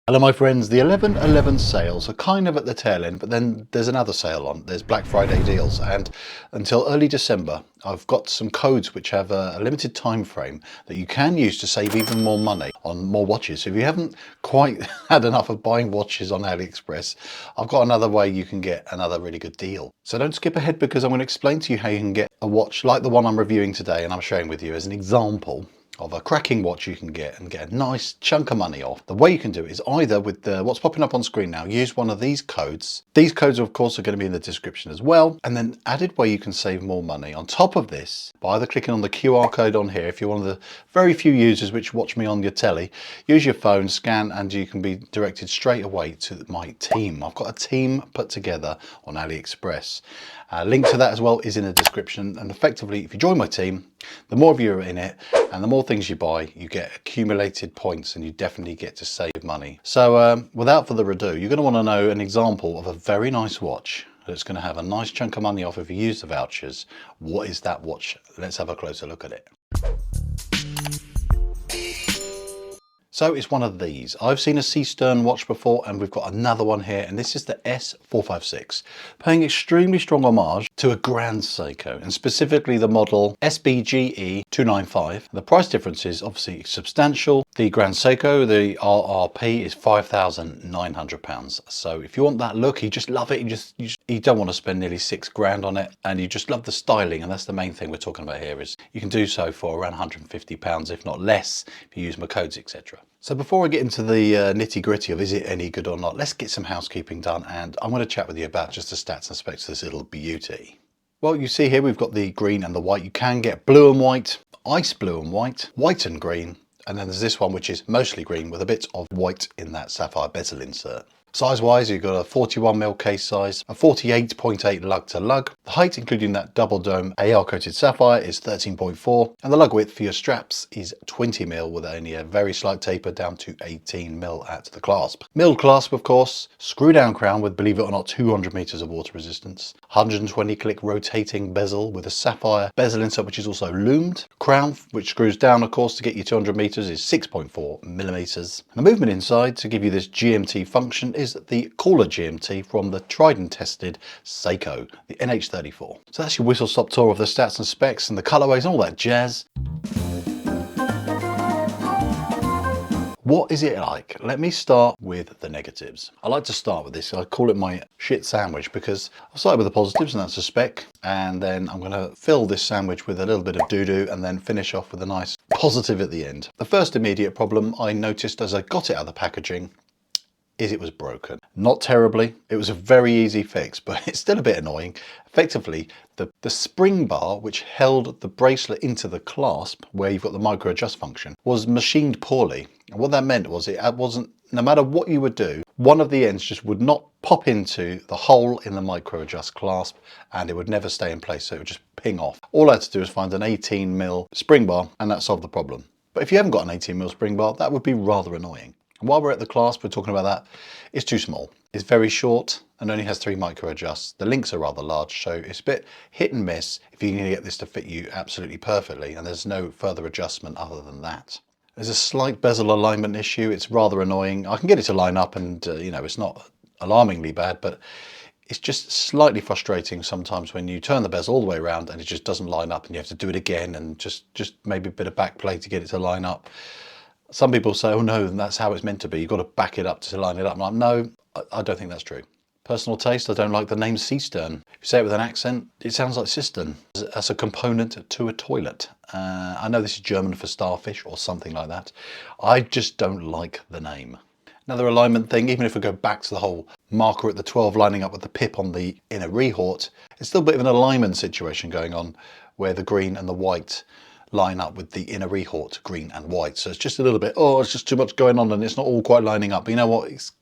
Hello my friends, the 11/11 sales are kind of at the tail end, but then there's another sale on. There's Black Friday deals, and until early December I've got some codes which have a limited time frame that you can use to save even more money on more watches. So if you haven't quite had enough of buying watches on AliExpress, I've got another way you can get another really good deal. So don't skip ahead, because I'm going to explain to you how you can get a watch like the one I'm reviewing today and I'm sharing with you as an example of a cracking watch you can get and get a nice chunk of money off. The way you can do it is either with what's popping up on screen now, use one of these codes. These codes of course are going to be in the description as well, and then added where you can save more money on top of this by either clicking on the QR code on here. If you're one of the very few users which watch me on your telly, use your phone, scan, and you can be directed straight away to my team. I've got a team put together on AliExpress. Link to that as well is in the description, and effectively if you join my team, the more of you are in it and the more things you buy, you get accumulated points and you definitely get to save money. So without further ado, you're going to want to know an example of a very nice watch that's going to have a nice chunk of money off if you use the vouchers. What is that watch? Let's have a closer look at it. So it's one of these. I've seen a C-Stern watch before, and we've got another one here, and this is the S456, paying extremely strong homage to a Grand Seiko, and specifically the model SBGE 295. The price difference is obviously substantial. The Grand Seiko, the RRP, is £5,900. So if you want that look, you just love it, you don't want to spend nearly £6 on it, and you just love the styling, and that's the main thing we're talking about here, is you can do so for around £150, if not less, if you use my codes, etc. So before I get into the nitty gritty of is it any good or not, let's get some housekeeping done, and I'm going to chat with you about just the stats and specs of this little beauty. Well, you see here we've got the green and the white. You can get blue and white, ice blue and white, white and green, and then there's this one which is mostly green with a bit of white in that sapphire bezel insert. Size wise, you've got a 41mm case size, a 48.8 lug to lug. The height, including that double dome AR coated sapphire, is 13.4, and the lug width for your straps is 20mm with only a very slight taper down to 18mm at the clasp. Milled clasp, of course, screw down crown with, believe it or not, 200 meters of water resistance, 120 click rotating bezel with a sapphire bezel insert which is also loomed. Crown, which screws down of course to get you 200 meters, is 6.4mm. The movement inside to give you this GMT function is the cooler GMT from the tried and tested Seiko, the NH34. So that's your whistle stop tour of the stats and specs and the colorways and all that jazz. What is it like? Let me start with the negatives. I like to start with this. I call it my shit sandwich, because I'll start with the positives, and that's a spec, and then I'm going to fill this sandwich with a little bit of doo-doo and then finish off with a nice positive at the end. The first immediate problem I noticed as I got it out of the packaging is it was broken. Not terribly, it was a very easy fix, but it's still a bit annoying. Effectively, the spring bar which held the bracelet into the clasp, where you've got the micro adjust function, was machined poorly. And what that meant was it wasn't, no matter what you would do, one of the ends just would not pop into the hole in the micro adjust clasp, and it would never stay in place, so it would just ping off. All I had to do was find an 18mm spring bar, and that solved the problem. But if you haven't got an 18mm spring bar, that would be rather annoying. And while we're at the clasp, we're talking about that, it's too small. It's very short and only has 3 micro adjusts. The links are rather large, so it's a bit hit and miss if you can get this to fit you absolutely perfectly, and there's no further adjustment other than that. There's a slight bezel alignment issue. It's rather annoying. I can get it to line up, and you know, it's not alarmingly bad, but it's just slightly frustrating sometimes when you turn the bezel all the way around and it just doesn't line up, and you have to do it again, and just maybe a bit of back play to get it to line up. Some people say, oh no, that's how it's meant to be. You've got to back it up to line it up. I'm like, no, I don't think that's true. Personal taste, I don't like the name C-Stern. If you say it with an accent, it sounds like cistern. As a component to a toilet. I know this is German for starfish or something like that. I just don't like the name. Another alignment thing, even if we go back to the whole marker at the 12 lining up with the pip on the inner rehort, it's still a bit of an alignment situation going on where the green and the white line up with the inner rehort, green and white. So it's just a little bit, oh, it's just too much going on and it's not all quite lining up. But you know what? It's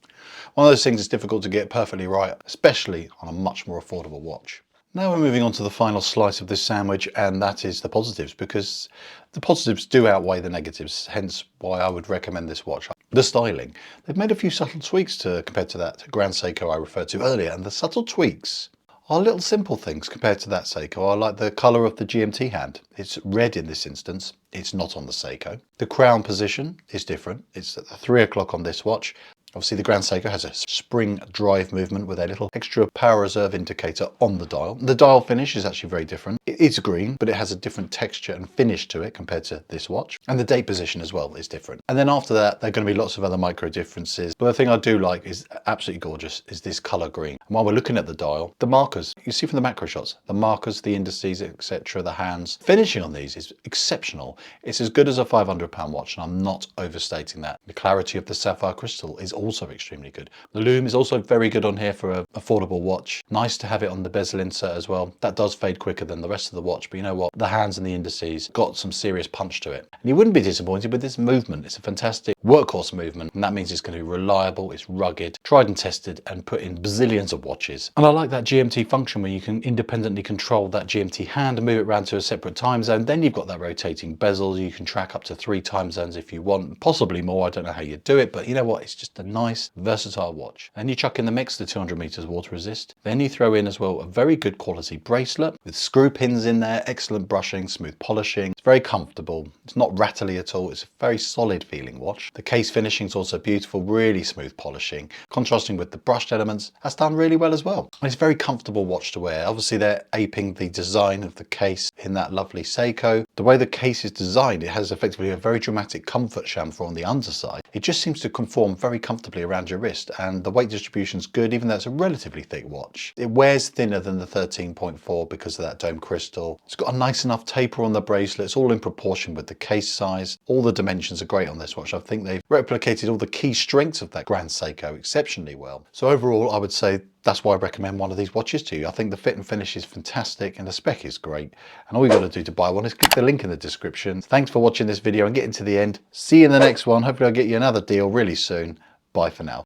one of those things that's difficult to get perfectly right, especially on a much more affordable watch. Now we're moving on to the final slice of this sandwich, and that is the positives, because the positives do outweigh the negatives, hence why I would recommend this watch. The styling. They've made a few subtle tweaks compared to that Grand Seiko I referred to earlier, and the subtle tweaks are little simple things compared to that Seiko. I like the colour of the GMT hand. It's red in this instance. It's not on the Seiko. The crown position is different. It's at the 3 o'clock on this watch. Obviously the Grand Seiko has a spring drive movement with a little extra power reserve indicator on the dial. The dial finish is actually very different. It's green, but it has a different texture and finish to it compared to this watch. And the date position as well is different. And then after that, there are going to be lots of other micro differences. But the thing I do like is absolutely gorgeous is this color green. And while we're looking at the dial, the markers, you see from the macro shots, the markers, the indices, etc., the hands, finishing on these is exceptional. It's as good as a £500 watch, and I'm not overstating that. The clarity of the sapphire crystal is also extremely good. The lume is also very good on here for an affordable watch. Nice to have it on the bezel insert as well. That does fade quicker than the rest of the watch, but you know what? The hands and the indices got some serious punch to it. And you wouldn't be disappointed with this movement. It's a fantastic workhorse movement, and that means it's going to be reliable, it's rugged, tried and tested, and put in bazillions of watches. And I like that GMT function where you can independently control that GMT hand and move it around to a separate time zone. Then you've got that rotating bezel. You can track up to 3 time zones if you want, possibly more. I don't know how you do it, but you know what? It's just a nice, versatile watch. And you chuck in the mix the 200 meters water resist. Then you throw in as well a very good quality bracelet with screw pins in there, excellent brushing, smooth polishing. It's very comfortable. It's not rattly at all. It's a very solid feeling watch. The case finishing is also beautiful, really smooth polishing, contrasting with the brushed elements. That's done really well as well. And it's a very comfortable watch to wear. Obviously they're aping the design of the case in that lovely Seiko. The way the case is designed, it has effectively a very dramatic comfort chamfer on the underside. It just seems to conform very comfortably around your wrist, and the weight distribution is good, even though it's a relatively thick watch. It wears thinner than the 13.4 because of that dome crystal. It's got a nice enough taper on the bracelet. It's all in proportion with the case size. All the dimensions are great on this watch. I think they've replicated all the key strengths of that Grand Seiko exceptionally well. So overall, I would say that's why I recommend one of these watches to you. I think the fit and finish is fantastic and the spec is great. And all you got to do to buy one is click the link in the description. Thanks for watching this video and getting to the end. See you in the next one. Hopefully I'll get you another deal really soon. Bye for now.